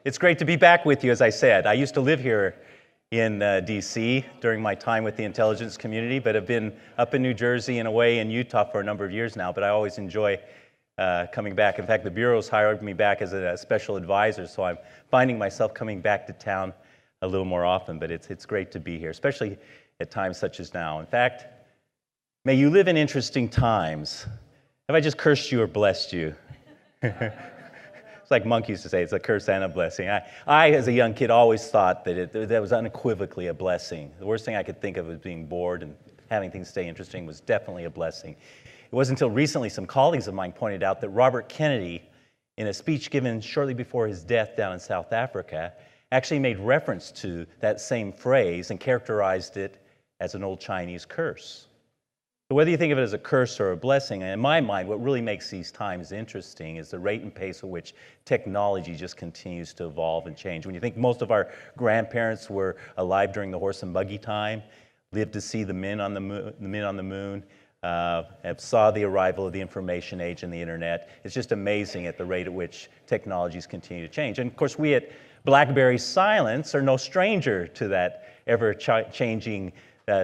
It's great to be back with you, as I said. I used to live here in D.C. during my time with the intelligence community, but have been up in New Jersey and away in Utah for a number of years now, but I always enjoy coming back. In fact, the Bureau's hired me back as a special advisor, so I'm finding myself coming back to town a little more often, but it's great to be here, especially at times such as now. In fact, may you live in interesting times. Have I just cursed you or blessed you? It's like Monk used to say, it's a curse and a blessing. I as a young kid, always thought that that was unequivocally a blessing. The worst thing I could think of was being bored, and having things stay interesting was definitely a blessing. It wasn't until recently some colleagues of mine pointed out that Robert Kennedy, in a speech given shortly before his death down in South Africa, actually made reference to that same phrase and characterized it as an old Chinese curse. So whether you think of it as a curse or a blessing, in my mind, what really makes these times interesting is the rate and pace at which technology just continues to evolve and change. When you think most of our grandparents were alive during the horse and buggy time, lived to see the men on the moon, saw the arrival of the information age and the internet, it's just amazing at the rate at which technologies continue to change. And of course, we at BlackBerry Silence are no stranger to that ever-changing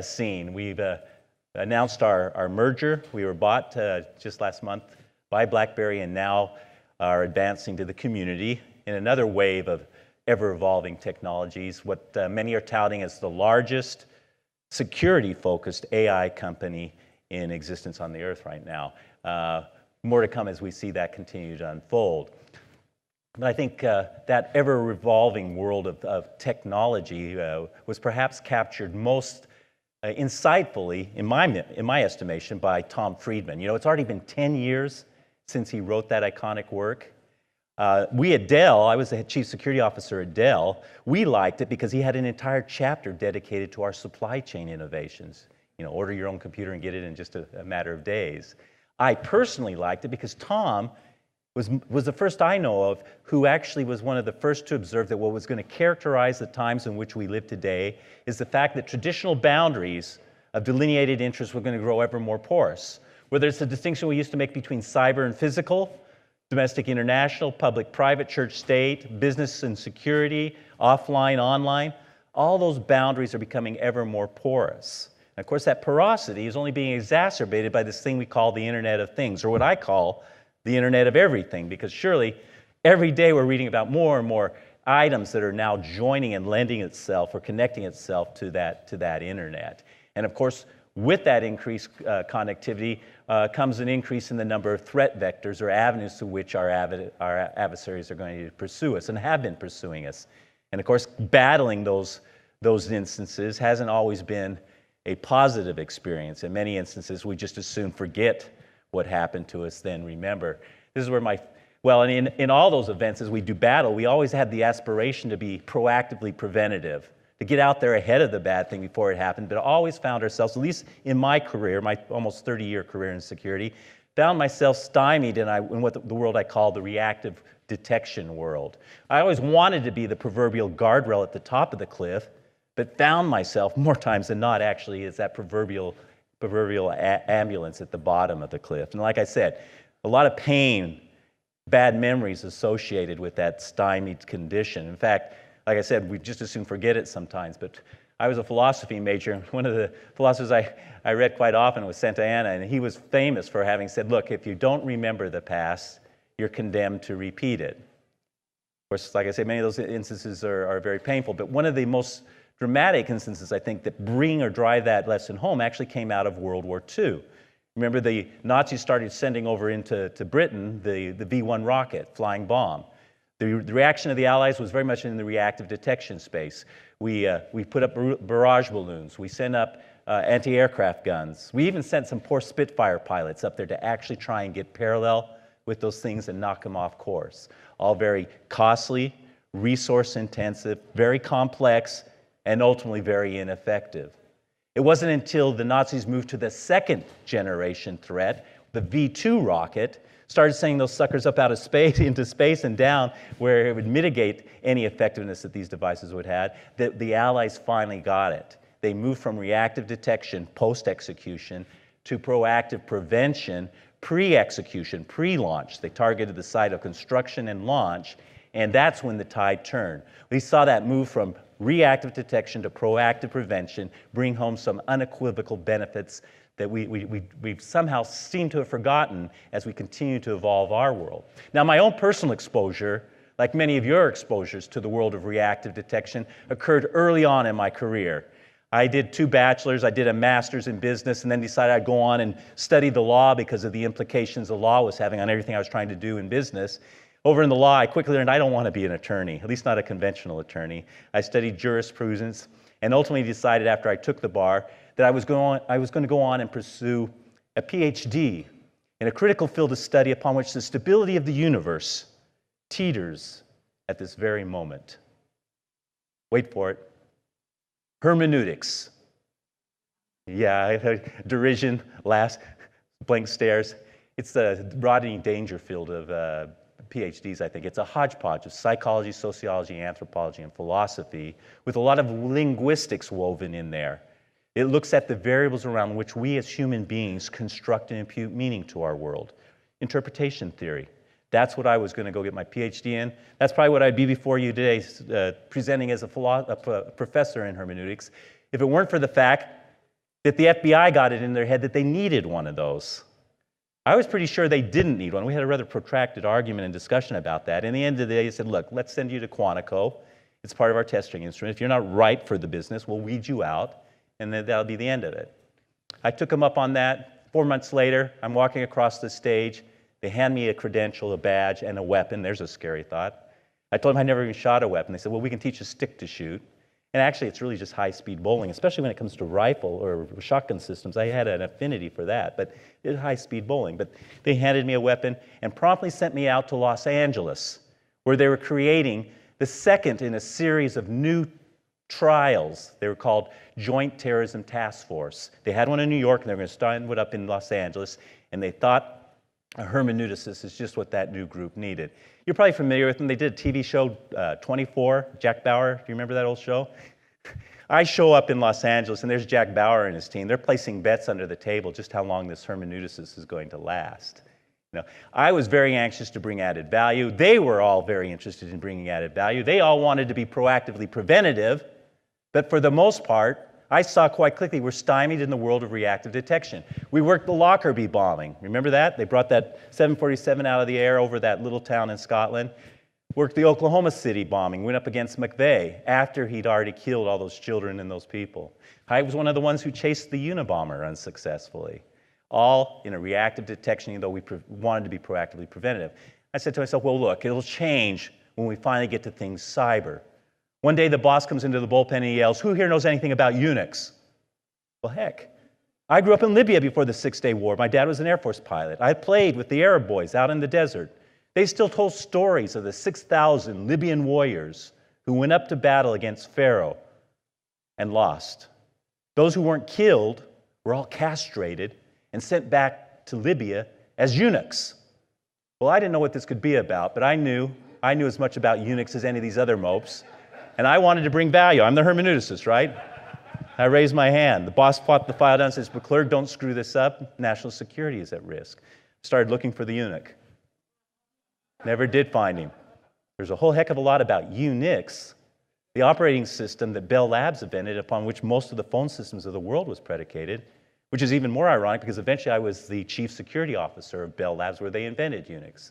scene. We've announced our merger. We were bought just last month by BlackBerry, and now are advancing to the community in another wave of ever-evolving technologies, what many are touting as the largest security-focused AI company in existence on the earth right now. More to come as we see that continue to unfold. But I think that ever-revolving world of technology was perhaps captured most insightfully, in my estimation, by Tom Friedman. You know, it's already been 10 years since he wrote that iconic work. We at Dell, I was the chief security officer at Dell, we liked it because he had an entire chapter dedicated to our supply chain innovations. You know, order your own computer and get it in just a matter of days. I personally liked it because Tom was the first I know of who actually was one of the first to observe that what was going to characterize the times in which we live today is the fact that traditional boundaries of delineated interests were going to grow ever more porous. Whether it's the distinction we used to make between cyber and physical, domestic, international, public, private, church, state, business and security, offline, online, all those boundaries are becoming ever more porous. And of course, that porosity is only being exacerbated by this thing we call the Internet of Things, or what I call the Internet of Everything, because surely every day we're reading about more and more items that are now joining and lending itself or connecting itself to that Internet. And of course, with that increased connectivity comes an increase in the number of threat vectors or avenues to which our adversaries are going to pursue us and have been pursuing us. And of course, battling those instances hasn't always been a positive experience. In many instances, we just as soon forget what happened to us than remember. This is where and in all those events as we do battle, we always had the aspiration to be proactively preventative, to get out there ahead of the bad thing before it happened, but always found ourselves, at least in my career, my almost 30-year career in security, found myself stymied in what the world I call the reactive detection world. I always wanted to be the proverbial guardrail at the top of the cliff, but found myself more times than not actually as that proverbial ambulance at the bottom of the cliff. And like I said, a lot of pain, bad memories associated with that stymied condition. In fact, like I said, we just as soon forget it sometimes, but I was a philosophy major, and one of the philosophers I read quite often was Santayana, and he was famous for having said, look, if you don't remember the past, you're condemned to repeat it. Of course, like I say, many of those instances are very painful, but one of the most dramatic instances, I think, that bring or drive that lesson home actually came out of World War II. Remember, the Nazis started sending over into Britain the V-1 rocket, flying bomb. The reaction of the Allies was very much in the reactive detection space. We put up barrage balloons. We sent up anti-aircraft guns. We even sent some poor Spitfire pilots up there to actually try and get parallel with those things and knock them off course. All very costly, resource-intensive, very complex, and ultimately very ineffective. It wasn't until the Nazis moved to the second generation threat, the V-2 rocket, started sending those suckers up out of space, into space and down, where it would mitigate any effectiveness that these devices would have, that the Allies finally got it. They moved from reactive detection, post-execution, to proactive prevention, pre-execution, pre-launch. They targeted the site of construction and launch, And that's when the tide turned. We saw that move from reactive detection to proactive prevention, bring home some unequivocal benefits that we've somehow seemed to have forgotten as we continue to evolve our world. Now, my own personal exposure, like many of your exposures to the world of reactive detection, occurred early on in my career. I did 2 bachelors, I did a master's in business, and then decided I'd go on and study the law because of the implications the law was having on everything I was trying to do in business. Over in the law, I quickly learned I don't want to be an attorney, at least not a conventional attorney. I studied jurisprudence and ultimately decided after I took the bar that I was going to go on and pursue a PhD in a critical field of study upon which the stability of the universe teeters at this very moment. Wait for it. Hermeneutics. Yeah, derision, laughs, blank stares. It's the Rodney Dangerfield of PhDs, I think. It's a hodgepodge of psychology, sociology, anthropology, and philosophy with a lot of linguistics woven in there. It looks at the variables around which we as human beings construct and impute meaning to our world. Interpretation theory. That's what I was going to go get my PhD in. That's probably what I'd be before you today, presenting as a professor in hermeneutics, if it weren't for the fact that the FBI got it in their head that they needed one of those. I was pretty sure they didn't need one. We had a rather protracted argument and discussion about that. In the end of the day, they said, look, let's send you to Quantico. It's part of our testing instrument. If you're not right for the business, we'll weed you out, and then that'll be the end of it. I took them up on that. 4 months later, I'm walking across the stage. They hand me a credential, a badge, and a weapon. There's a scary thought. I told them I never even shot a weapon. They said, well, we can teach you stick to shoot. And actually, it's really just high-speed bowling, especially when it comes to rifle or shotgun systems. I had an affinity for that, but it's high-speed bowling. But they handed me a weapon and promptly sent me out to Los Angeles, where they were creating the second in a series of new trials. They were called Joint Terrorism Task Force. They had one in New York, and they were going to start one up in Los Angeles, and they thought a hermeneuticist is just what that new group needed. You're probably familiar with them. They did a TV show, 24, Jack Bauer. Do you remember that old show? I show up in Los Angeles, and there's Jack Bauer and his team. They're placing bets under the table just how long this hermeneuticist is going to last. You know, I was very anxious to bring added value. They were all very interested in bringing added value. They all wanted to be proactively preventative, but for the most part, I saw quite quickly we're stymied in the world of reactive detection. We worked the Lockerbie bombing. Remember that? They brought that 747 out of the air over that little town in Scotland. Worked the Oklahoma City bombing. Went up against McVeigh after he'd already killed all those children and those people. I was one of the ones who chased the Unabomber unsuccessfully. All in a reactive detection, even though we wanted to be proactively preventative. I said to myself, well, look, it'll change when we finally get to things cyber. One day the boss comes into the bullpen and he yells, who here knows anything about Unix? Well, heck, I grew up in Libya before the 6-Day War. My dad was an Air Force pilot. I played with the Arab boys out in the desert. They still told stories of the 6,000 Libyan warriors who went up to battle against Pharaoh and lost. Those who weren't killed were all castrated and sent back to Libya as eunuchs. Well, I didn't know what this could be about, but I knew as much about Unix as any of these other mopes. And I wanted to bring value. I'm the hermeneuticist, right? I raised my hand. The boss fought the file down and says, McClurg, don't screw this up. National security is at risk. Started looking for the eunuch. Never did find him. There's a whole heck of a lot about Unix, the operating system that Bell Labs invented, upon which most of the phone systems of the world was predicated, which is even more ironic because eventually I was the chief security officer of Bell Labs where they invented Unix.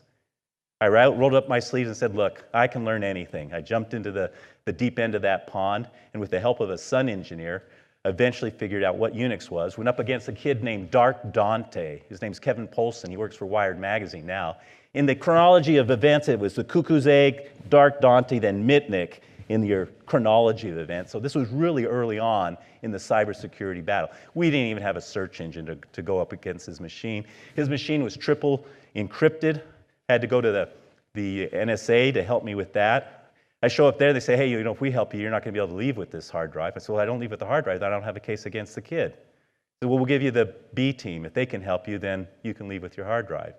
I rolled up my sleeves and said, look, I can learn anything. I jumped into the deep end of that pond, and with the help of a Sun engineer, eventually figured out what Unix was. Went up against a kid named Dark Dante. His name's Kevin Polson. He works for Wired Magazine now. In the chronology of events, it was the Cuckoo's Egg, Dark Dante, then Mitnick in your chronology of events. So this was really early on in the cybersecurity battle. We didn't even have a search engine to go up against his machine. His machine was triple encrypted. Had to go to the NSA to help me with that. I show up there, they say, hey, you know, if we help you, you're not going to be able to leave with this hard drive. I said, well, I don't leave with the hard drive, then I don't have a case against the kid. They said, well, we'll give you the B team. If they can help you, then you can leave with your hard drive.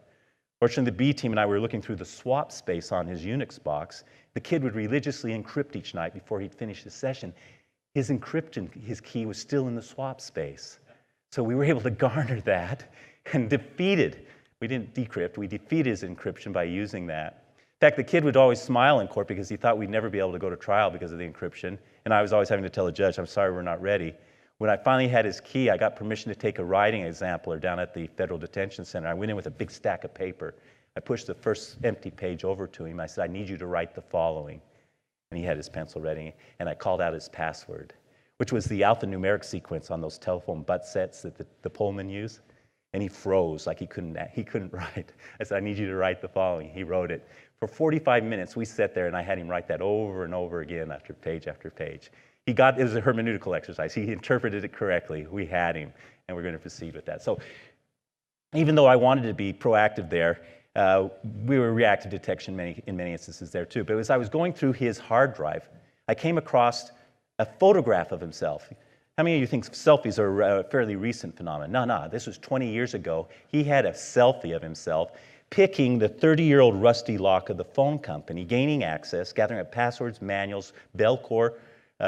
Fortunately, the B team and I were looking through the swap space on his Unix box. The kid would religiously encrypt each night before he'd finish his session. His encryption, his key was still in the swap space. So we were able to garner that and defeated. We didn't decrypt, we defeated his encryption by using that. In fact, the kid would always smile in court because he thought we'd never be able to go to trial because of the encryption. And I was always having to tell the judge, I'm sorry, we're not ready. When I finally had his key, I got permission to take a writing exemplar down at the Federal Detention Center. I went in with a big stack of paper. I pushed the first empty page over to him. I said, I need you to write the following. And he had his pencil ready, and I called out his password, which was the alphanumeric sequence on those telephone butt sets that the Pullman use. And he froze like he couldn't write. I said, I need you to write the following. He wrote it. For 45 minutes, we sat there, and I had him write that over and over again after page after page. It was a hermeneutical exercise. He interpreted it correctly. We had him, and we're going to proceed with that. So even though I wanted to be proactive there, we were reactive detection in many instances there too. But as I was going through his hard drive, I came across a photograph of himself. How many of you think selfies are a fairly recent phenomenon? No, this was 20 years ago. He had a selfie of himself picking the 30-year-old rusty lock of the phone company, gaining access, gathering up passwords, manuals, Bellcore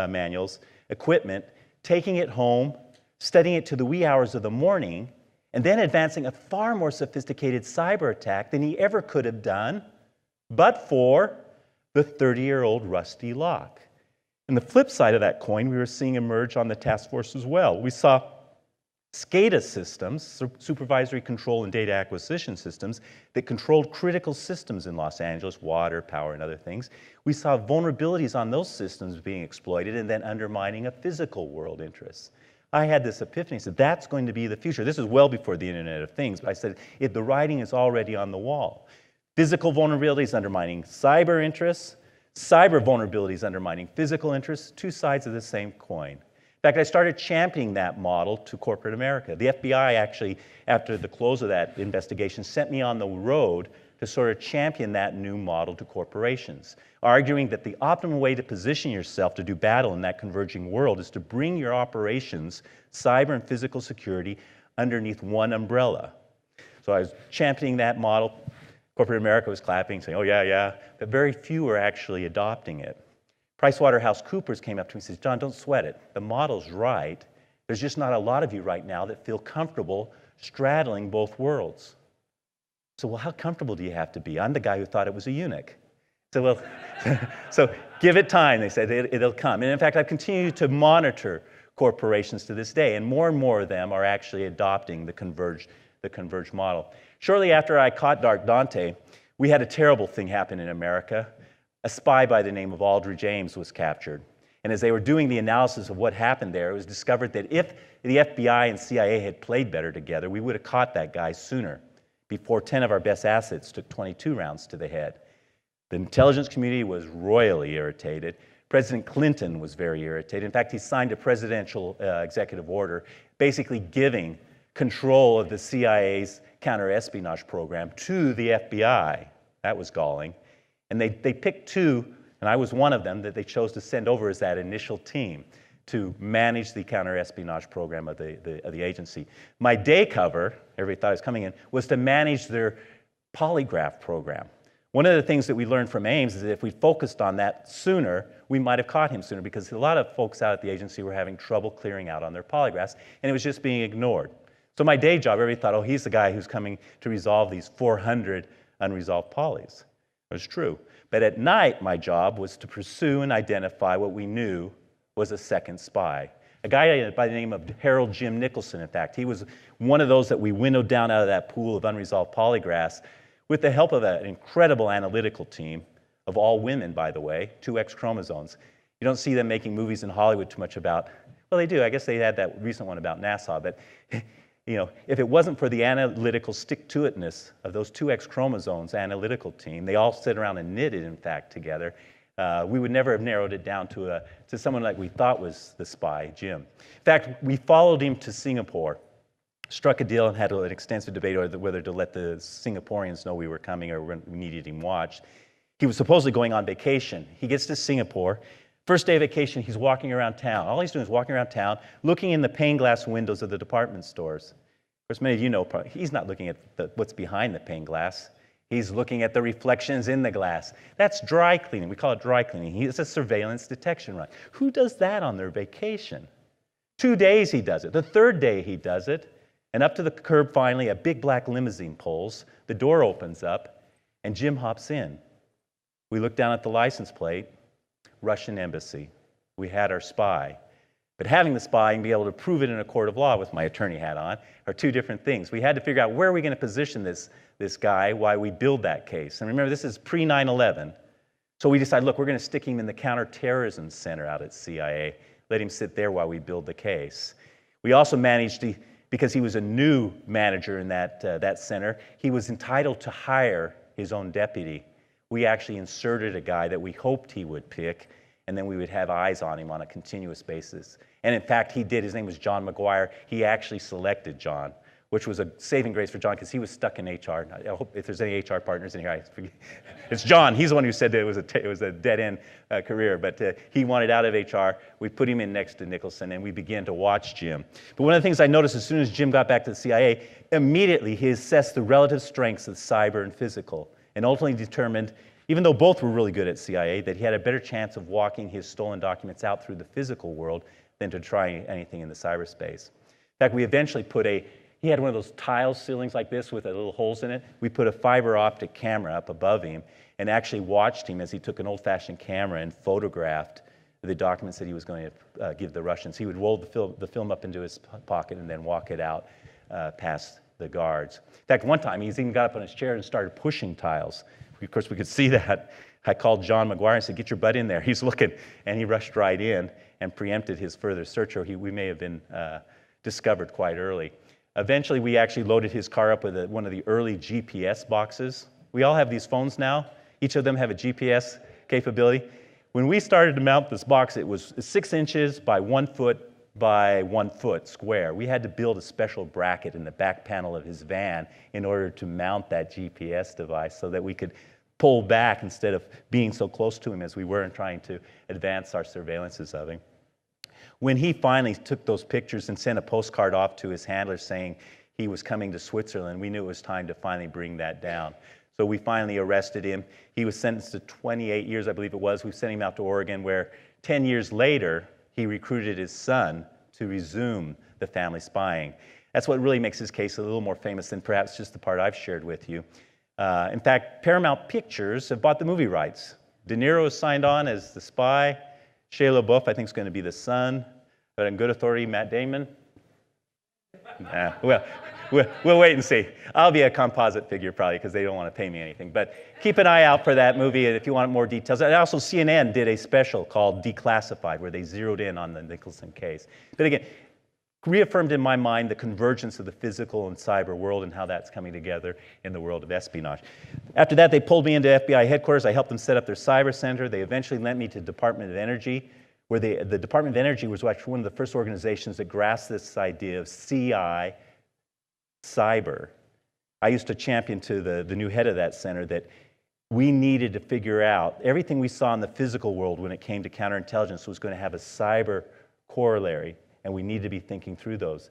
manuals, equipment, taking it home, studying it to the wee hours of the morning, and then advancing a far more sophisticated cyber attack than he ever could have done, but for the 30-year-old rusty lock. And the flip side of that coin, we were seeing emerge on the task force as well. We saw SCADA systems, supervisory control and data acquisition systems, that controlled critical systems in Los Angeles, water, power, and other things. We saw vulnerabilities on those systems being exploited and then undermining a physical world interest. I had this epiphany. I said, that's going to be the future. This is well before the Internet of Things, but I said, the writing is already on the wall. Physical vulnerabilities undermining cyber interests, cyber vulnerabilities undermining physical interests, two sides of the same coin. In fact, I started championing that model to corporate America. The FBI actually, after the close of that investigation, sent me on the road to sort of champion that new model to corporations, arguing that the optimal way to position yourself to do battle in that converging world is to bring your operations, cyber and physical security, underneath one umbrella. So I was championing that model. Corporate America was clapping, saying, oh, yeah, but very few were actually adopting it. PricewaterhouseCoopers came up to me and says, John, don't sweat it. The model's right. There's just not a lot of you right now that feel comfortable straddling both worlds. So, well, how comfortable do you have to be? I'm the guy who thought it was a eunuch. So, well, so give it time, they said, it'll come. And in fact, I've continued to monitor corporations to this day, and more of them are actually adopting the converged model. Shortly after I caught Dark Dante, we had a terrible thing happen in America. A spy by the name of Aldridge Ames was captured. And as they were doing the analysis of what happened there, it was discovered that if the FBI and CIA had played better together, we would have caught that guy sooner, before 10 of our best assets took 22 rounds to the head. The intelligence community was royally irritated. President Clinton was very irritated. In fact, he signed a presidential executive order basically giving control of the CIA's counter-espionage program to the FBI. That was galling. And they picked two, and I was one of them, that they chose to send over as that initial team to manage the counter-espionage program of the agency. My day cover, everybody thought I was coming in, was to manage their polygraph program. One of the things that we learned from Ames is that if we focused on that sooner, we might have caught him sooner, because a lot of folks out at the agency were having trouble clearing out on their polygraphs, and it was just being ignored. So my day job, everybody thought, oh, he's the guy who's coming to resolve these 400 unresolved polys. It was true. But at night, my job was to pursue and identify what we knew was a second spy. A guy by the name of Harold Jim Nicholson, in fact. He was one of those that we winnowed down out of that pool of unresolved polygraphs with the help of an incredible analytical team of all women, by the way, 2 X chromosomes. You don't see them making movies in Hollywood too much about, well, they do. I guess they had that recent one about Nassau, but you know, if it wasn't for the analytical stick-to-itness of those 2 X chromosomes analytical team, they all sit around and knitted, in fact, together, we would never have narrowed it down to someone like we thought was the spy, Jim. In fact, we followed him to Singapore, struck a deal and had an extensive debate over whether to let the Singaporeans know we were coming or we needed him watched. He was supposedly going on vacation. He gets to Singapore. First day of vacation, he's walking around town. All he's doing is walking around town, looking in the pane glass windows of the department stores. Of course, many of you know he's not looking at what's behind the pane glass. He's looking at the reflections in the glass. That's dry cleaning. We call it dry cleaning. It's a surveillance detection run. Who does that on their vacation? 2 days he does it. The third day he does it. And up to the curb, finally, a big black limousine pulls. The door opens up, and Jim hops in. We looked down at the license plate, Russian embassy. We had our spy. But having the spy and be able to prove it in a court of law with my attorney hat on are two different things. We had to figure out where are we going to position this guy while we build that case. And remember, this is pre-9/11. So we decided, look, we're going to stick him in the counterterrorism center out at CIA, let him sit there while we build the case. We also managed to, because he was a new manager in that center, he was entitled to hire his own deputy. We actually inserted a guy that we hoped he would pick, and then we would have eyes on him on a continuous basis. And in fact, he did. His name was John McGuire. He actually selected John, which was a saving grace for John because he was stuck in HR. I hope if there's any HR partners in here, it's John. He's the one who said that it was a dead-end career, but he wanted out of HR. We put him in next to Nicholson, and we began to watch Jim. But one of the things I noticed as soon as Jim got back to the CIA, immediately he assessed the relative strengths of cyber and physical, and ultimately determined, even though both were really good at CIA, that he had a better chance of walking his stolen documents out through the physical world than to try anything in the cyberspace. In fact, we eventually he had one of those tile ceilings like this with little holes in it. We put a fiber optic camera up above him and actually watched him as he took an old-fashioned camera and photographed the documents that he was going to give the Russians. He would roll the film up into his pocket and then walk it out past the guards. In fact, one time, he's even got up on his chair and started pushing tiles. Of course, we could see that. I called John McGuire and said, get your butt in there. He's looking. And he rushed right in and preempted his further search, or we may have been discovered quite early. Eventually, we actually loaded his car up with one of the early GPS boxes. We all have these phones now. Each of them have a GPS capability. When we started to mount this box, it was 6 inches by 1 foot by 1 foot square. We had to build a special bracket in the back panel of his van in order to mount that GPS device so that we could pull back instead of being so close to him as we were and trying to advance our surveillances of him. When he finally took those pictures and sent a postcard off to his handler saying he was coming to Switzerland, we knew it was time to finally bring that down. So we finally arrested him. He was sentenced to 28 years, I believe it was. We sent him out to Oregon, where 10 years later, he recruited his son to resume the family spying. That's what really makes his case a little more famous than perhaps just the part I've shared with you. In fact, Paramount Pictures have bought the movie rights. De Niro is signed on as the spy. Shia LaBeouf, I think, is going to be the son. But on good authority, Matt Damon. Well, we'll wait and see. I'll be a composite figure probably because they don't want to pay me anything. But keep an eye out for that movie if you want more details. And also, CNN did a special called Declassified where they zeroed in on the Nicholson case. But again, reaffirmed in my mind the convergence of the physical and cyber world and how that's coming together in the world of espionage. After that, they pulled me into FBI headquarters. I helped them set up their cyber center. They eventually lent me to Department of Energy, where the Department of Energy was actually one of the first organizations that grasped this idea of CI cyber. I used to champion to the new head of that center that we needed to figure out everything we saw in the physical world when it came to counterintelligence was going to have a cyber corollary, and we needed to be thinking through those.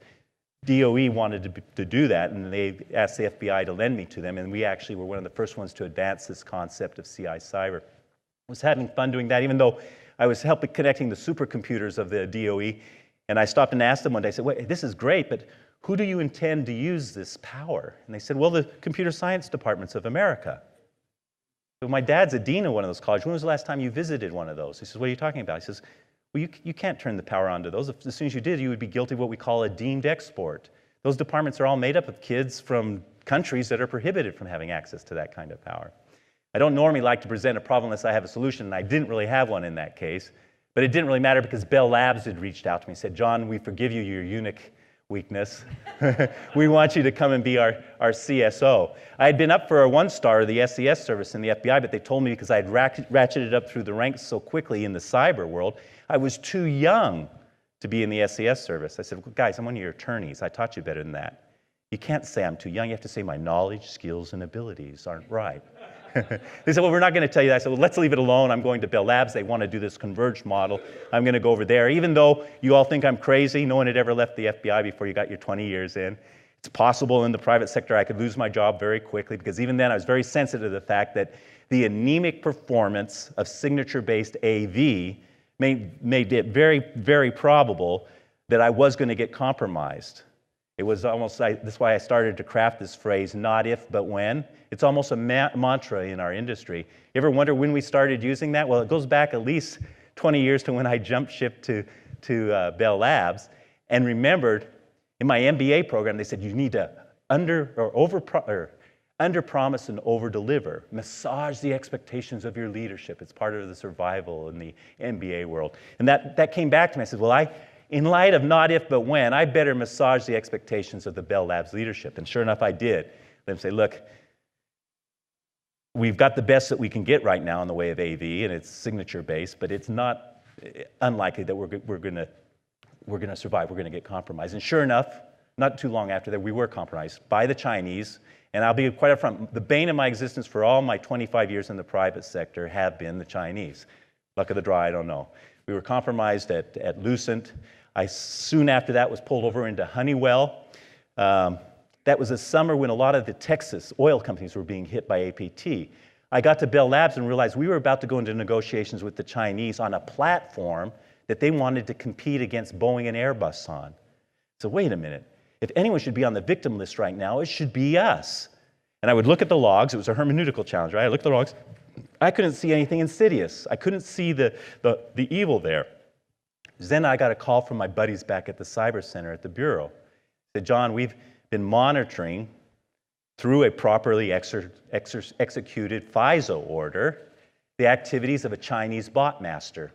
DOE wanted to do that, and they asked the FBI to lend me to them, and we actually were one of the first ones to advance this concept of CI cyber. I was having fun doing that, even though I was helping connecting the supercomputers of the DOE, and I stopped and asked them one day, I said, wait, this is great, but who do you intend to use this power? And they said, well, the computer science departments of America. So my dad's a dean of one of those colleges. When was the last time you visited one of those? He says, what are you talking about? He says, well, you can't turn the power on to those. As soon as you did, you would be guilty of what we call a deemed export. Those departments are all made up of kids from countries that are prohibited from having access to that kind of power. I don't normally like to present a problem unless I have a solution, and I didn't really have one in that case. But it didn't really matter because Bell Labs had reached out to me and said, John, we forgive you your Unix weakness. We want you to come and be our CSO. I had been up for a 1-star of the SES service in the FBI, but they told me because I had ratcheted up through the ranks so quickly in the cyber world, I was too young to be in the SES service. I said, well, guys, I'm one of your attorneys. I taught you better than that. You can't say I'm too young. You have to say my knowledge, skills, and abilities aren't right. They said, well, we're not going to tell you that. I said, well, let's leave it alone. I'm going to Bell Labs. They want to do this converged model. I'm going to go over there. Even though you all think I'm crazy, no one had ever left the FBI before you got your 20 years in. It's possible in the private sector I could lose my job very quickly because even then I was very sensitive to the fact that the anemic performance of signature-based AV made it very, very probable that I was going to get compromised. It was almost like, that's why I started to craft this phrase, not if, but when. It's almost a mantra in our industry. You ever wonder when we started using that? Well, it goes back at least 20 years to when I jumped ship to Bell Labs and remembered in my MBA program, they said you need to under-promise and over-deliver. Massage the expectations of your leadership. It's part of the survival in the MBA world. And that came back to me. I said, well, in light of not if, but when, I better massage the expectations of the Bell Labs leadership. And sure enough, I did. Let them say, look, we've got the best that we can get right now in the way of AV, and it's signature-based, but it's not unlikely that we're going to survive. We're going to get compromised. And sure enough, not too long after that, we were compromised by the Chinese. And I'll be quite upfront, the bane of my existence for all my 25 years in the private sector have been the Chinese. Luck of the draw, I don't know. We were compromised at Lucent. I soon after that was pulled over into Honeywell. That was a summer when a lot of the Texas oil companies were being hit by APT. I got to Bell Labs and realized we were about to go into negotiations with the Chinese on a platform that they wanted to compete against Boeing and Airbus on. So wait a minute. If anyone should be on the victim list right now, it should be us. And I would look at the logs. It was a hermeneutical challenge, right? I looked at the logs. I couldn't see anything insidious. I couldn't see the evil there. Then I got a call from my buddies back at the Cyber Center at the Bureau. They said, John, we've been monitoring through a properly executed FISO order the activities of a Chinese bot master.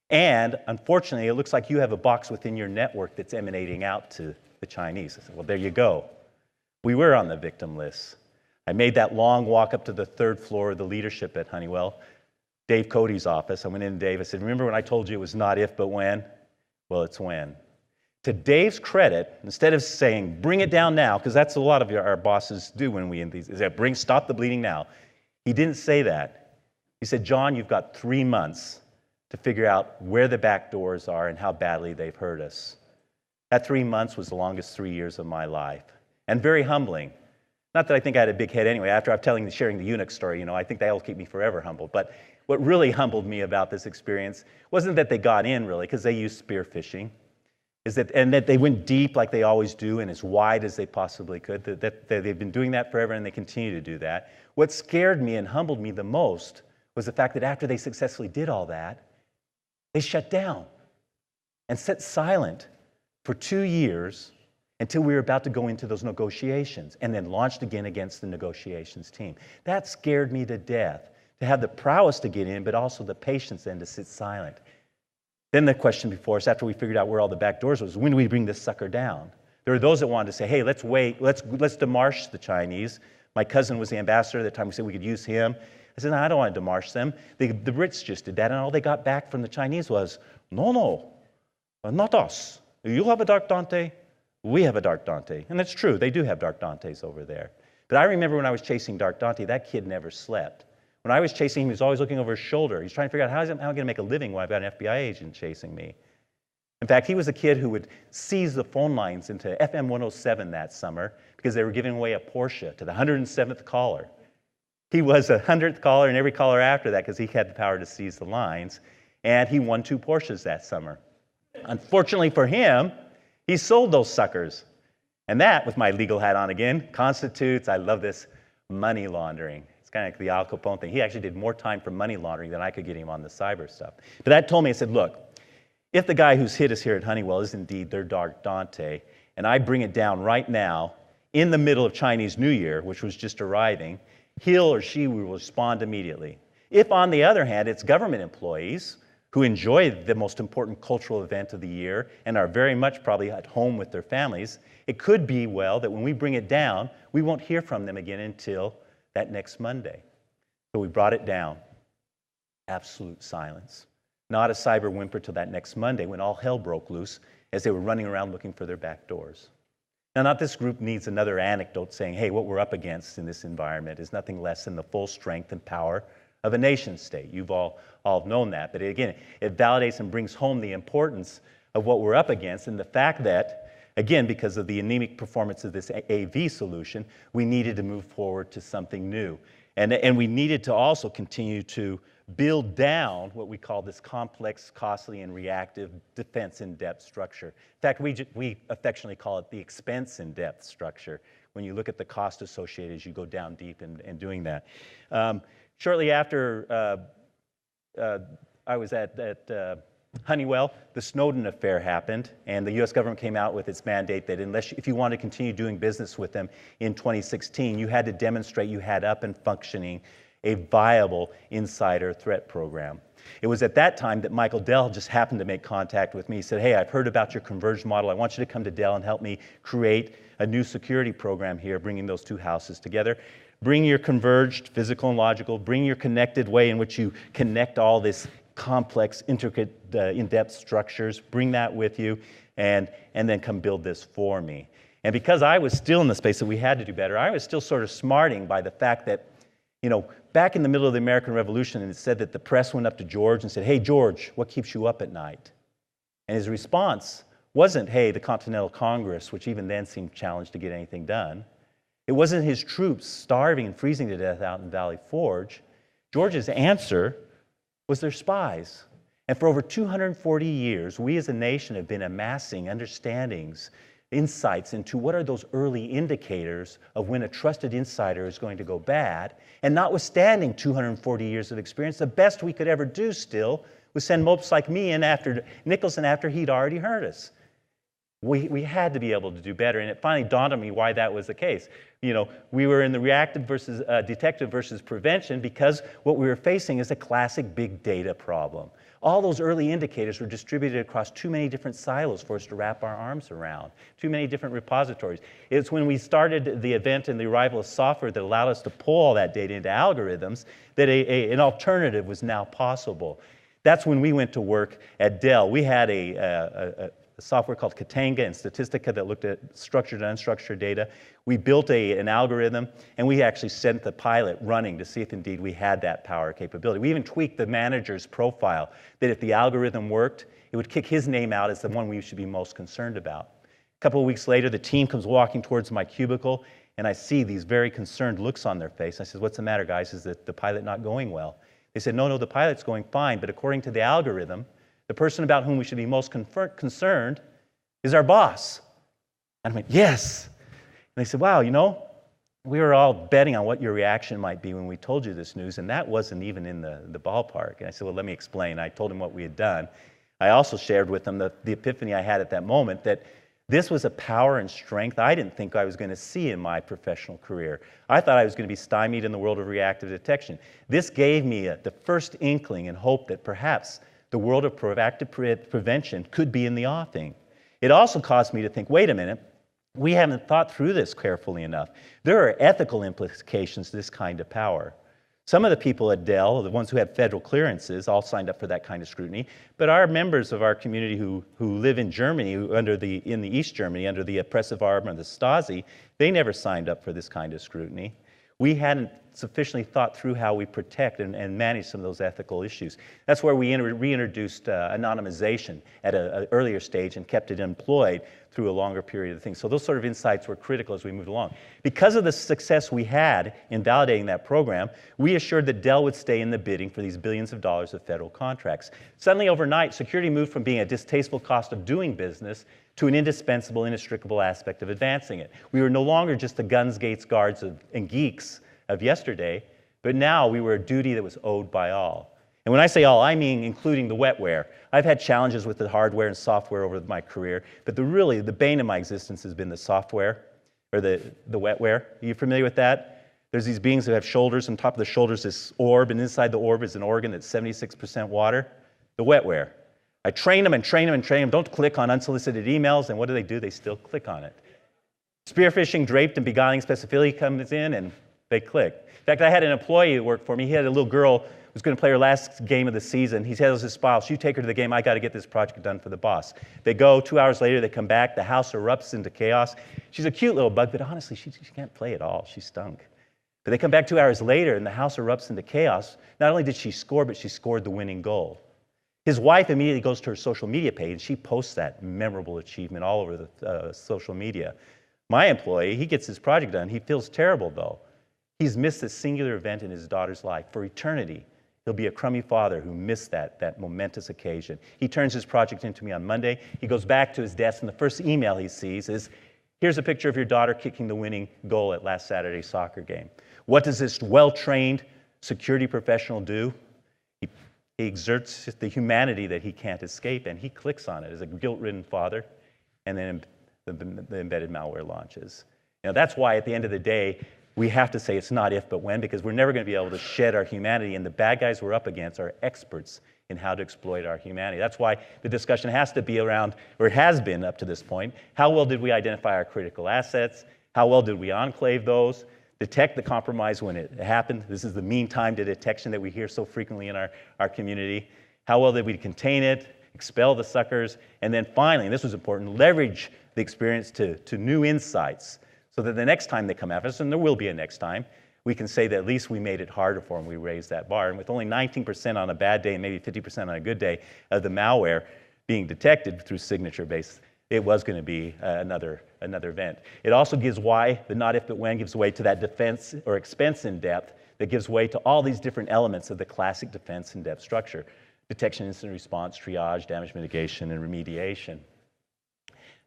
And unfortunately, it looks like you have a box within your network that's emanating out to the Chinese. I said, well, there you go. We were on the victim list. I made that long walk up to the third floor of the leadership at Honeywell, Dave Cody's office. I went in to Dave. I said, remember when I told you it was not if, but when? Well, it's when. To Dave's credit, instead of saying, bring it down now, because that's a lot of our bosses do when we in these, is that stop the bleeding now. He didn't say that. He said, John, you've got 3 months to figure out where the back doors are and how badly they've hurt us. That 3 months was the longest 3 years of my life, and very humbling. Not that I think I had a big head anyway. After I'm sharing the Unix story, I think that'll keep me forever humble. But what really humbled me about this experience wasn't that they got in, really, because they used spear phishing, and that they went deep like they always do and as wide as they possibly could, that they've been doing that forever and they continue to do that. What scared me and humbled me the most was the fact that after they successfully did all that, they shut down and sat silent for 2 years until we were about to go into those negotiations, and then launched again against the negotiations team. That scared me to death, to have the prowess to get in, but also the patience then to sit silent. Then the question before us, after we figured out where all the back doors was, when do we bring this sucker down? There were those that wanted to say, hey, let's wait, let's demarche the Chinese. My cousin was the ambassador at the time. We said we could use him. I said, no, I don't want to demarche them. The Brits just did that, and all they got back from the Chinese was, no, not us. You have a Dark Dante, we have a Dark Dante. And that's true, they do have Dark Dantes over there. But I remember when I was chasing Dark Dante, that kid never slept. When I was chasing him, he was always looking over his shoulder. He's trying to figure out how am I going to make a living when I've got an FBI agent chasing me. In fact, he was a kid who would seize the phone lines into FM 107 that summer because they were giving away a Porsche to the 107th caller. He was the 100th caller and every caller after that because he had the power to seize the lines. And he won 2 Porsches that summer. Unfortunately for him, he sold those suckers. And that, with my legal hat on again, constitutes, I love this, money laundering. It's kind of like the Al Capone thing. He actually did more time for money laundering than I could get him on the cyber stuff. But that told me, I said, look, if the guy who's hit us here at Honeywell is indeed their Dark Dante, and I bring it down right now, in the middle of Chinese New Year, which was just arriving, he'll or she will respond immediately. If, on the other hand, it's government employees who enjoy the most important cultural event of the year and are very much probably at home with their families, it could be, well, that when we bring it down, we won't hear from them again until that next Monday. So we brought it down. Absolute silence. Not a cyber whimper till that next Monday when all hell broke loose as they were running around looking for their back doors. Now, not this group needs another anecdote saying, hey, what we're up against in this environment is nothing less than the full strength and power of a nation state. You've all known that. But again, it validates and brings home the importance of what we're up against and the fact that Again, because of the anemic performance of this AV solution, we needed to move forward to something new. And we needed to also continue to build down what we call this complex, costly, and reactive defense in-depth structure. In fact, we affectionately call it the expense in-depth structure when you look at the cost associated as you go down deep in doing that. Shortly after I was at Honeywell, the Snowden affair happened, and the U.S. government came out with its mandate that if you wanted to continue doing business with them in 2016, you had to demonstrate you had up and functioning a viable insider threat program. It was at that time that Michael Dell just happened to make contact with me. He said, hey, I've heard about your converged model. I want you to come to Dell and help me create a new security program here, bringing those two houses together. Bring your converged, physical and logical, bring your connected way in which you connect all this complex, intricate, in-depth structures, bring that with you, and then come build this for me. And because I was still in the space that we had to do better, I was still sort of smarting by the fact that, back in the middle of the American Revolution, it said that the press went up to George and said, hey, George, what keeps you up at night? And his response wasn't, hey, the Continental Congress, which even then seemed challenged to get anything done. It wasn't his troops starving and freezing to death out in Valley Forge. George's answer was their spies. And for over 240 years, we as a nation have been amassing understandings, insights into what are those early indicators of when a trusted insider is going to go bad. And notwithstanding 240 years of experience, the best we could ever do still was send mopes like me in after Nicholson after he'd already heard us. We had to be able to do better, and it finally dawned on me why that was the case. We were in the reactive versus detective versus prevention because what we were facing is a classic big data problem. All those early indicators were distributed across too many different silos for us to wrap our arms around, too many different repositories. It's when we started the event and the arrival of software that allowed us to pull all that data into algorithms that an alternative was now possible. That's when we went to work at Dell. We had a software called Katanga and Statistica that looked at structured and unstructured data. We built an algorithm, and we actually sent the pilot running to see if indeed we had that power capability. We even tweaked the manager's profile, that if the algorithm worked, it would kick his name out as the one we should be most concerned about. A couple of weeks later, the team comes walking towards my cubicle, and I see these very concerned looks on their face. I said, what's the matter, guys? Is the pilot not going well? They said, no, the pilot's going fine, but according to the algorithm, the person about whom we should be most concerned is our boss. And I went, yes. And they said, wow, we were all betting on what your reaction might be when we told you this news, and that wasn't even in the ballpark. And I said, well, let me explain. I told him what we had done. I also shared with them the epiphany I had at that moment that this was a power and strength I didn't think I was going to see in my professional career. I thought I was going to be stymied in the world of reactive detection. This gave me the first inkling and hope that perhaps the world of proactive prevention could be in the offing. It also caused me to think, wait a minute, we haven't thought through this carefully enough. There are ethical implications to this kind of power. Some of the people at Dell, the ones who have federal clearances, all signed up for that kind of scrutiny, but our members of our community who live in Germany, in the East Germany, under the oppressive arm of the Stasi, they never signed up for this kind of scrutiny. We hadn't sufficiently thought through how we protect and manage some of those ethical issues. That's where we reintroduced anonymization at an earlier stage and kept it employed through a longer period of things. So those sort of insights were critical as we moved along. Because of the success we had in validating that program, we assured that Dell would stay in the bidding for these billions of dollars of federal contracts. Suddenly overnight, security moved from being a distasteful cost of doing business to an indispensable, inextricable aspect of advancing it. We were no longer just the guns, gates, guards, and geeks of yesterday, but now we were a duty that was owed by all. And when I say all, I mean including the wetware. I've had challenges with the hardware and software over my career, but the bane of my existence has been the software, or the wetware. Are you familiar with that? There's these beings that have shoulders, and on top of the shoulders this orb, and inside the orb is an organ that's 76% water. The wetware. I train them and train them and train them. Don't click on unsolicited emails, and what do? They still click on it. Spearfishing, draped, and beguiling specificity comes in, and they click. In fact, I had an employee who worked for me. He had a little girl who was going to play her last game of the season. He tells his spouse, you take her to the game. I got to get this project done for the boss. They go. 2 hours later, they come back. The house erupts into chaos. She's a cute little bug, but honestly, she can't play at all. She stunk. But they come back 2 hours later, and the house erupts into chaos. Not only did she score, but she scored the winning goal. His wife immediately goes to her social media page and she posts that memorable achievement all over the social media. My employee, he gets his project done. He feels terrible though. He's missed this singular event in his daughter's life for eternity. He'll be a crummy father who missed that momentous occasion. He turns his project into me on Monday. He goes back to his desk and the first email he sees is, here's a picture of your daughter kicking the winning goal at last Saturday's soccer game. What does this well-trained security professional do? He exerts the humanity that he can't escape, and he clicks on it as a guilt-ridden father, and then the embedded malware launches. That's why at the end of the day, we have to say it's not if, but when, because we're never going to be able to shed our humanity, and the bad guys we're up against are experts in how to exploit our humanity. That's why the discussion has to be around, or it has been up to this point, how well did we identify our critical assets? How well did we enclave those? Detect the compromise when it happened. This is the mean time to detection that we hear so frequently in our community. How well did we contain it, expel the suckers, and then finally, and this was important, leverage the experience to new insights so that the next time they come after us, and there will be a next time, we can say that at least we made it harder for them, we raised that bar. And with only 19% on a bad day and maybe 50% on a good day of the malware being detected through signature-based, it was going to be another event. It also gives why the not if but when gives way to that defense or expense in depth that gives way to all these different elements of the classic defense in depth structure: detection, incident response, triage, damage mitigation, and remediation.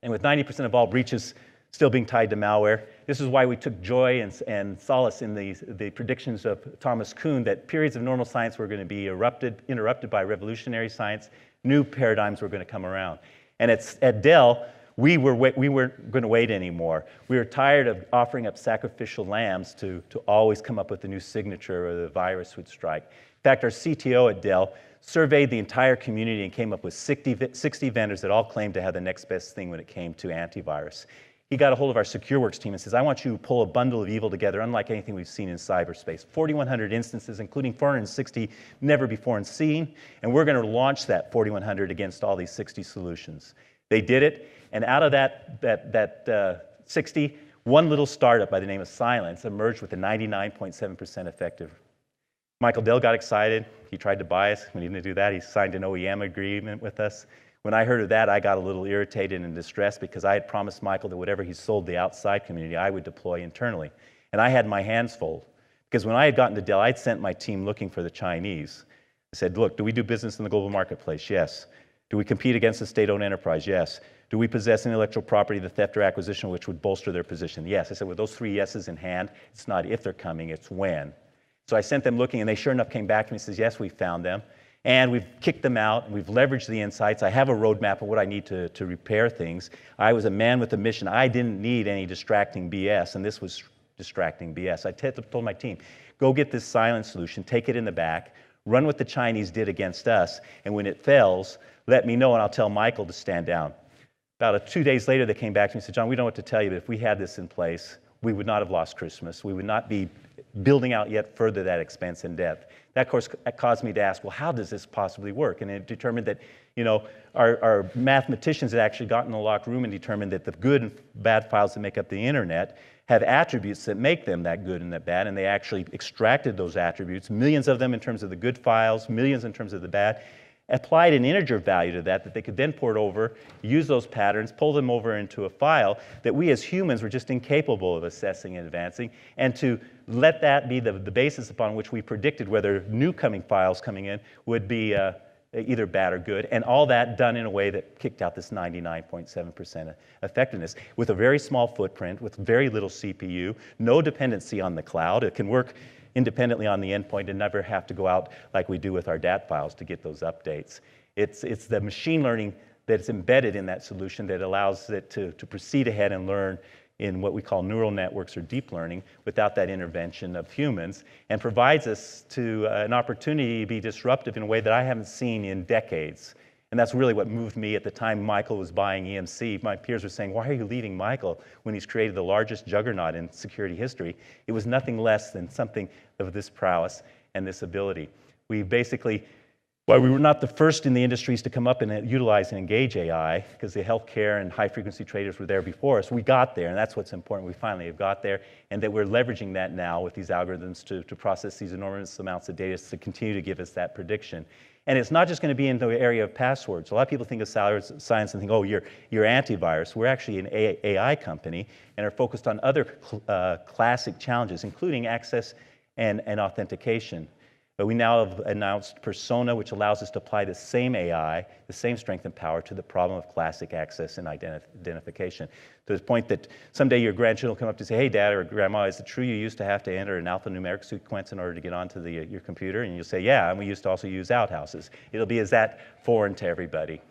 And with 90% of all breaches still being tied to malware, this is why we took joy and solace in the predictions of Thomas Kuhn that periods of normal science were going to be interrupted by revolutionary science. New paradigms were going to come around. And at Dell, we weren't going to wait anymore. We were tired of offering up sacrificial lambs to always come up with a new signature or the virus would strike. In fact, our CTO at Dell surveyed the entire community and came up with 60 vendors that all claimed to have the next best thing when it came to antivirus. He got a hold of our SecureWorks team and says, I want you to pull a bundle of evil together unlike anything we've seen in cyberspace. 4,100 instances, including 460 never before seen, and we're going to launch that 4,100 against all these 60 solutions. They did it, and out of that 60, one little startup by the name of Cylance emerged with a 99.7% effective. Michael Dell got excited. He tried to buy us. We didn't do that. He signed an OEM agreement with us. When I heard of that, I got a little irritated and distressed because I had promised Michael that whatever he sold the outside community, I would deploy internally. And I had my hands full because when I had gotten to Dell, I'd sent my team looking for the Chinese. I said, look, do we do business in the global marketplace? Yes. Do we compete against the state-owned enterprise? Yes. Do we possess intellectual property, the theft or acquisition, which would bolster their position? Yes. I said, with those three yeses in hand, it's not if they're coming, it's when. So I sent them looking, and they sure enough came back to me and says, yes, we found them. And we've kicked them out, and we've leveraged the insights. I have a roadmap of what I need to repair things. I was a man with a mission. I didn't need any distracting BS, and this was distracting BS. I told my team, go get this Cylance solution, take it in the back, run what the Chinese did against us, and when it fails, let me know, and I'll tell Michael to stand down. About 2 days later, they came back to me and said, John, we don't know what to tell you, but if we had this in place, we would not have lost Christmas. We would not be building out yet further that expense in depth. That, of course, caused me to ask, well, how does this possibly work? And it determined that, our mathematicians had actually gotten in the locked room and determined that the good and bad files that make up the internet have attributes that make them that good and that bad, and they actually extracted those attributes, millions of them in terms of the good files, millions in terms of the bad, applied an integer value to that they could then port over, use those patterns, pull them over into a file that we as humans were just incapable of assessing and advancing, and to let that be the basis upon which we predicted whether new files coming in would be either bad or good, and all that done in a way that kicked out this 99.7% effectiveness with a very small footprint, with very little CPU, no dependency on the cloud. It can work independently on the endpoint and never have to go out like we do with our DAT files to get those updates. It's the machine learning that's embedded in that solution that allows it to proceed ahead and learn in what we call neural networks or deep learning without that intervention of humans, and provides us to an opportunity to be disruptive in a way that I haven't seen in decades. And that's really what moved me at the time Michael was buying EMC. My peers were saying, why are you leaving Michael when he's created the largest juggernaut in security history? It was nothing less than something of this prowess and this ability. We basically While we were not the first in the industries to come up and utilize and engage AI, because the healthcare and high-frequency traders were there before us, we got there, and that's what's important. We finally have got there, and that we're leveraging that now with these algorithms to process these enormous amounts of data to continue to give us that prediction. And it's not just going to be in the area of passwords. A lot of people think of science and think, oh, you're antivirus. We're actually an AI company and are focused on other classic challenges, including access and authentication. But we now have announced Persona, which allows us to apply the same AI, the same strength and power to the problem of classic access and identification. To the point that someday your grandchildren will come up to say, hey, Dad or Grandma, is it true you used to have to enter an alphanumeric sequence in order to get onto your computer? And you'll say, yeah, and we used to also use outhouses. It'll be as that foreign to everybody.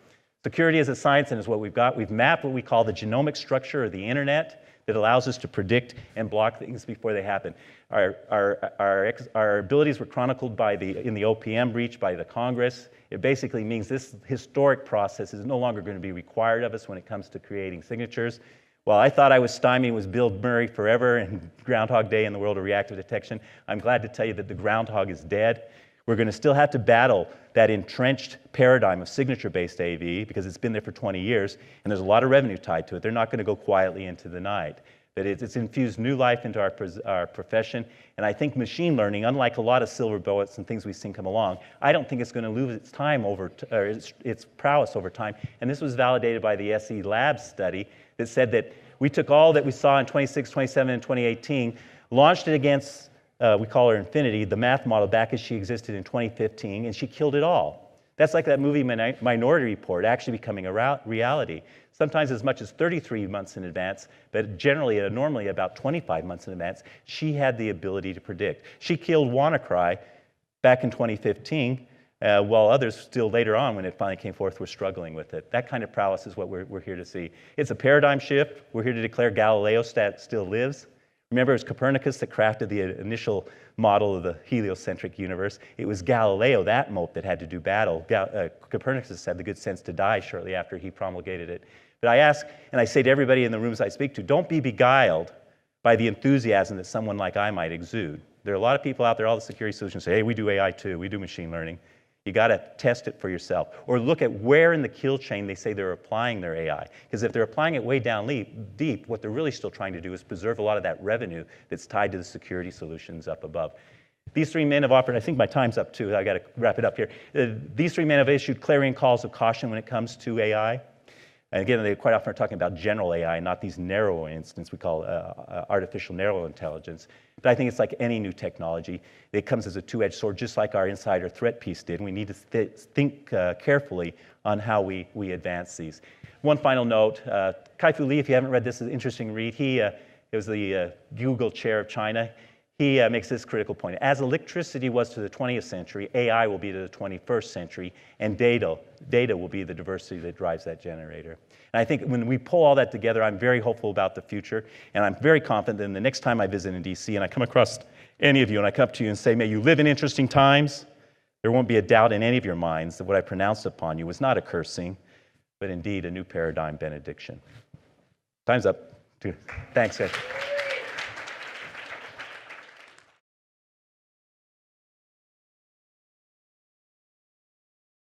Security is a science, and is what we've got. We've mapped what we call the genomic structure of the internet that allows us to predict and block things before they happen. Our abilities were chronicled in the OPM breach by the Congress. It basically means this historic process is no longer going to be required of us when it comes to creating signatures. Well, I thought I was stymied with Bill Murray forever and Groundhog Day in the world of reactive detection. I'm glad to tell you that the groundhog is dead. We're going to still have to battle that entrenched paradigm of signature-based AV because it's been there for 20 years, and there's a lot of revenue tied to it. They're not going to go quietly into the night. But it's infused new life into our profession, and I think machine learning, unlike a lot of silver bullets and things we've seen come along, I don't think it's going to lose its its prowess over time. And this was validated by the SE Labs study that said that we took all that we saw in 26, 27, and 2018, launched it against we call her Infinity, the math model, back as she existed in 2015, and she killed it all. That's like that movie Minority Report actually becoming a reality. Sometimes as much as 33 months in advance, but generally, normally about 25 months in advance, she had the ability to predict. She killed WannaCry back in 2015, while others still later on, when it finally came forth, were struggling with it. That kind of prowess is what we're here to see. It's a paradigm shift. We're here to declare Galileo still lives. Remember, it was Copernicus that crafted the initial model of the heliocentric universe. It was Galileo, that mope, that had to do battle. Copernicus had the good sense to die shortly after he promulgated it. But I ask, and I say to everybody in the rooms I speak to, don't be beguiled by the enthusiasm that someone like I might exude. There are a lot of people out there, all the security solutions say, hey, we do AI too, we do machine learning. You got to test it for yourself. Or look at where in the kill chain they say they're applying their AI. Because if they're applying it way down deep, what they're really still trying to do is preserve a lot of that revenue that's tied to the security solutions up above. These three men have offered, I think my time's up too, I got to wrap it up here. These three men have issued clarion calls of caution when it comes to AI. And again, they quite often are talking about general AI, not these narrow instances we call artificial narrow intelligence. But I think it's like any new technology. It comes as a two-edged sword, just like our insider threat piece did. We need to think carefully on how we advance these. One final note, Kai-Fu Lee, if you haven't read this, is an interesting read. He was the Google chair of China. He makes this critical point. As electricity was to the 20th century, AI will be to the 21st century, and data will be the diversity that drives that generator. And I think when we pull all that together, I'm very hopeful about the future, and I'm very confident that the next time I visit in DC and I come across any of you and I come up to you and say, may you live in interesting times, there won't be a doubt in any of your minds that what I pronounced upon you was not a cursing, but indeed a new paradigm benediction. Time's up. Thanks, guys.